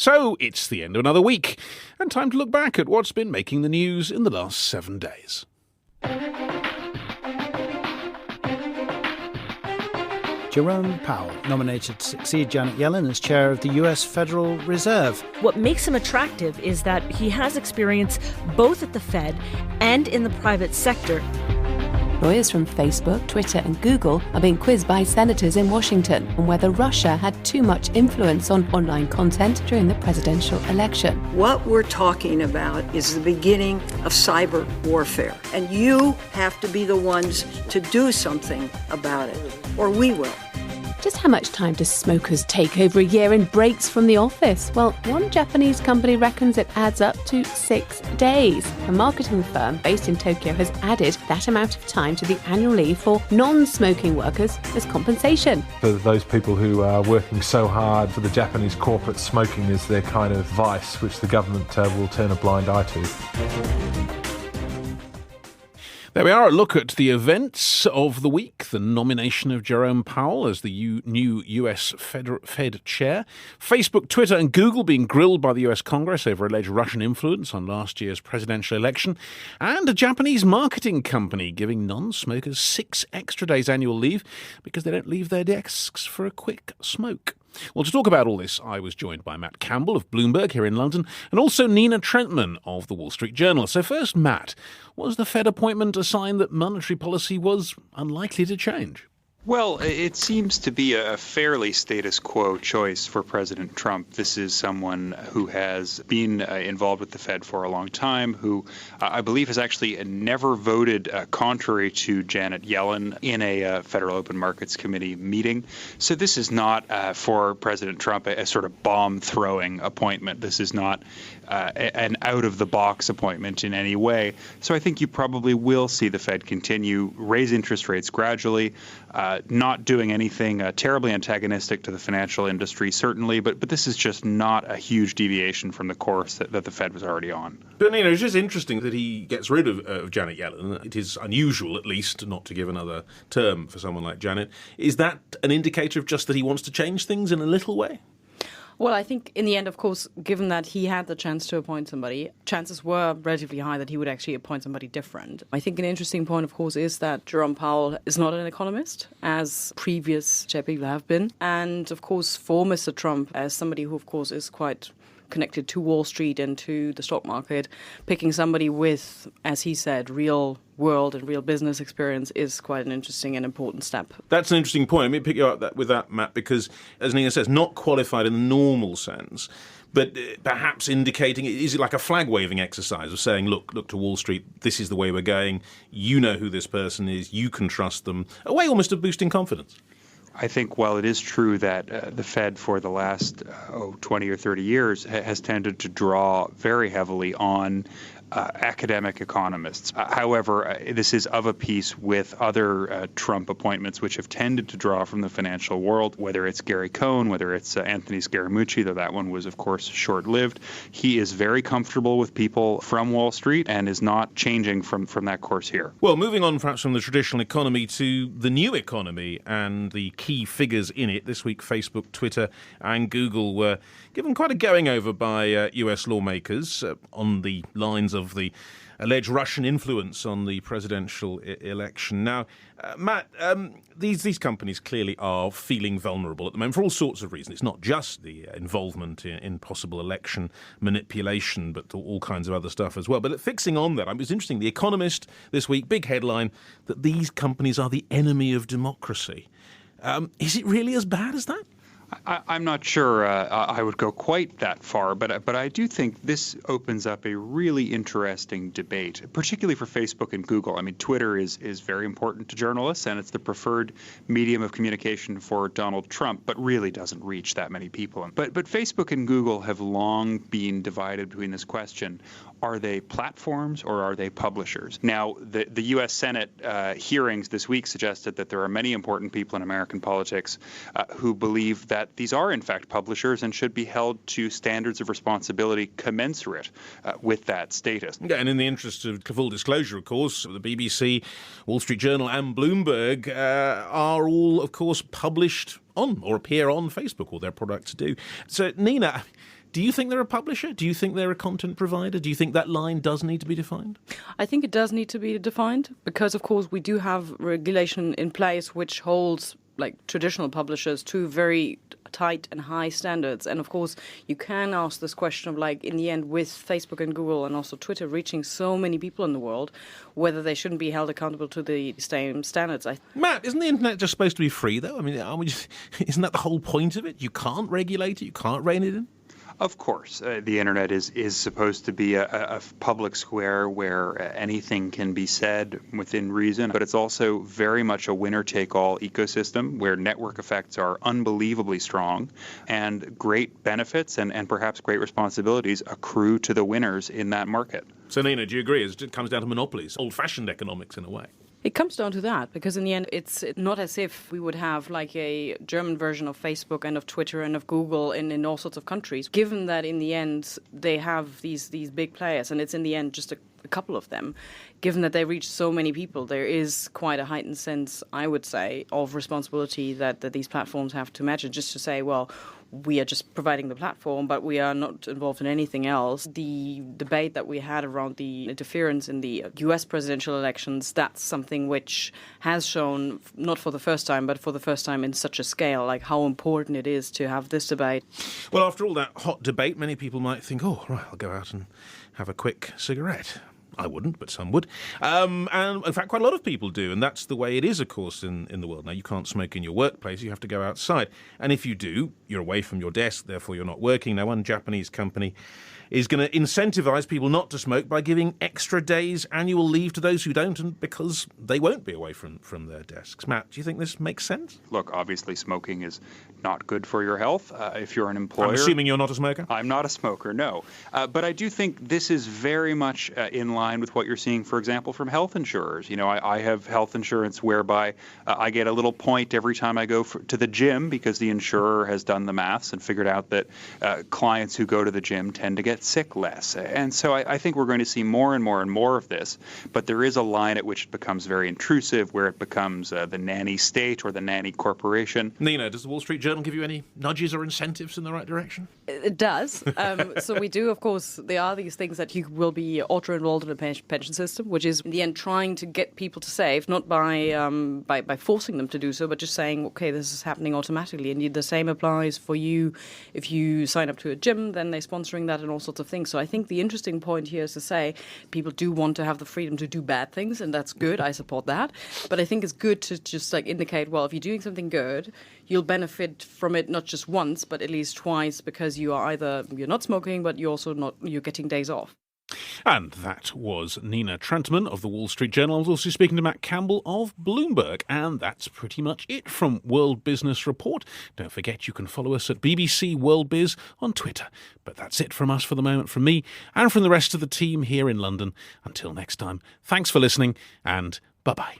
So it's the end of another week, and time to look back at what's been making the news in the last 7 days. Jerome Powell, nominated to succeed Janet Yellen as chair of the US Federal Reserve. What makes him attractive is that he has experience both at the Fed and in the private sector. Lawyers from Facebook, Twitter and Google are being quizzed by senators in Washington on whether Russia had too much influence on online content during the presidential election. What we're talking about is the beginning of cyber warfare, and you have to be the ones to do something about it, or we will. Just how much time do smokers take over a year in breaks from the office? Well, one Japanese company reckons it adds up to 6 days. A marketing firm based in Tokyo has added that amount of time to the annual leave for non-smoking workers as compensation. For those people who are working so hard, for the Japanese corporate, smoking is their kind of vice, which the government will turn a blind eye to. There we are, a look at the events of the week. The nomination of Jerome Powell as the new US Fed chair. Facebook, Twitter and Google being grilled by the US Congress over alleged Russian influence on last year's presidential election. And a Japanese marketing company giving non-smokers 6 extra days annual leave because they don't leave their desks for a quick smoke. Well, to talk about all this, I was joined by Matt Campbell of Bloomberg here in London and also Nina Trentman of the Wall Street Journal. So first, Matt, was the Fed appointment a sign that monetary policy was unlikely to change? Well, it seems to be a fairly status quo choice for President Trump. This is someone who has been involved with the Fed for a long time, who I believe has actually never voted contrary to Janet Yellen in a Federal Open Markets Committee meeting. So this is not for President Trump a sort of bomb-throwing appointment. This is not an out-of-the-box appointment in any way. So I think you probably will see the Fed continue, raise interest rates gradually, not doing anything terribly antagonistic to the financial industry, certainly, but this is just not a huge deviation from the course that the Fed was already on. But, it's just interesting that he gets rid of Janet Yellen. It is unusual, at least, not to give another term for someone like Janet. Is that an indicator of just that he wants to change things in a little way? Well, I think in the end, of course, given that he had the chance to appoint somebody, chances were relatively high that he would actually appoint somebody different. I think an interesting point, of course, is that Jerome Powell is not an economist, as previous chair people have been. And, of course, for Mr. Trump, as somebody who, of course, is quite connected to Wall Street and to the stock market, picking somebody with, as he said, real world and real business experience is quite an interesting and important step. That's an interesting point. Let me pick you up with that, Matt, because, as Nina says, not qualified in the normal sense, but perhaps indicating, is it like a flag-waving exercise of saying, look to Wall Street, this is the way we're going, you know who this person is, you can trust them, a way almost of boosting confidence? I think while it is true that the Fed for the last 20 or 30 years has tended to draw very heavily on academic economists. However, this is of a piece with other Trump appointments which have tended to draw from the financial world, whether it's Gary Cohn, whether it's Anthony Scaramucci, though that one was, of course, short-lived. He is very comfortable with people from Wall Street and is not changing from that course here. Well, moving on perhaps from the traditional economy to the new economy and the key figures in it. This week, Facebook, Twitter and Google were given quite a going over by US lawmakers on the lines of the alleged Russian influence on the presidential election. Now, Matt, these companies clearly are feeling vulnerable at the moment for all sorts of reasons. It's not just the involvement in possible election manipulation, but all kinds of other stuff as well. But fixing on that, it was interesting. The Economist this week, big headline, that these companies are the enemy of democracy. Is it really as bad as that? I'm not sure I would go quite that far, but I do think this opens up a really interesting debate, particularly for Facebook and Google. I mean, Twitter is very important to journalists, and it's the preferred medium of communication for Donald Trump, but really doesn't reach that many people. But Facebook and Google have long been divided between this question. Are they platforms or are they publishers? Now, the U.S. Senate hearings this week suggested that there are many important people in American politics who believe that these are, in fact, publishers and should be held to standards of responsibility commensurate with that status. Yeah, and in the interest of full disclosure, of course, the BBC, Wall Street Journal and Bloomberg are all, of course, published on or appear on Facebook, or their products do. So, Nina, Do you think they're a publisher? Do you think they're a content provider? Do you think that line does need to be defined? I think it does need to be defined because, of course, we do have regulation in place which holds like traditional publishers to very tight and high standards. And of course, you can ask this question of like, in the end, with Facebook and Google and also Twitter reaching so many people in the world, whether they shouldn't be held accountable to the same standards. Matt, isn't the internet just supposed to be free, though? I mean, isn't that the whole point of it? You can't regulate it. You can't rein it in. Of course, the internet is supposed to be a public square where anything can be said within reason, but it's also very much a winner-take-all ecosystem where network effects are unbelievably strong and great benefits and perhaps great responsibilities accrue to the winners in that market. So, Nina, do you agree? It comes down to monopolies, old-fashioned economics in a way. It comes down to that, because in the end, it's not as if we would have like a German version of Facebook and of Twitter and of Google in all sorts of countries, given that in the end, they have these big players, and it's in the end just a couple of them. Given that they reach so many people, there is quite a heightened sense, I would say, of responsibility that these platforms have to match. Just to say, well, we are just providing the platform, but we are not involved in anything else. The debate that we had around the interference in the US presidential elections, that's something which has shown, not for the first time, but for the first time in such a scale, like how important it is to have this debate. Well, after all that hot debate, many people might think, oh, right, I'll go out and have a quick cigarette. I wouldn't, but some would. And in fact, quite a lot of people do. And that's the way it is, of course, in the world. Now, you can't smoke in your workplace. You have to go outside. And if you do, you're away from your desk. Therefore, you're not working. Now, one Japanese company is going to incentivize people not to smoke by giving extra days annual leave to those who don't, and because they won't be away from their desks. Matt, do you think this makes sense? Look, obviously smoking is not good for your health if you're an employer. I'm assuming you're not a smoker? I'm not a smoker, no. But I do think this is very much in line with what you're seeing, for example, from health insurers. You know, I have health insurance whereby I get a little point every time I go to the gym because the insurer has done the maths and figured out that clients who go to the gym tend to get sick less. And so I think we're going to see more and more and more of this. But there is a line at which it becomes very intrusive, where it becomes the nanny state or the nanny corporation. Nina, does the Wall Street Journal give you any nudges or incentives in the right direction? It does. So we do, of course, there are these things that you will be auto-enrolled in a pension system, which is in the end trying to get people to save, not by forcing them to do so, but just saying, okay, this is happening automatically. And the same applies for you. If you sign up to a gym, then they're sponsoring that and all sorts of things. So I think the interesting point here is to say people do want to have the freedom to do bad things, and that's good. I support that. But I think it's good to just like indicate, well, if you're doing something good, you'll benefit from it not just once, but at least twice, because you are either you're not smoking, but you're getting days off. And that was Nina Trantman of the Wall Street Journal. I was also speaking to Matt Campbell of Bloomberg. And that's pretty much it from World Business Report. Don't forget you can follow us at BBC World Biz on Twitter. But that's it from us for the moment, from me and from the rest of the team here in London. Until next time, thanks for listening and bye-bye.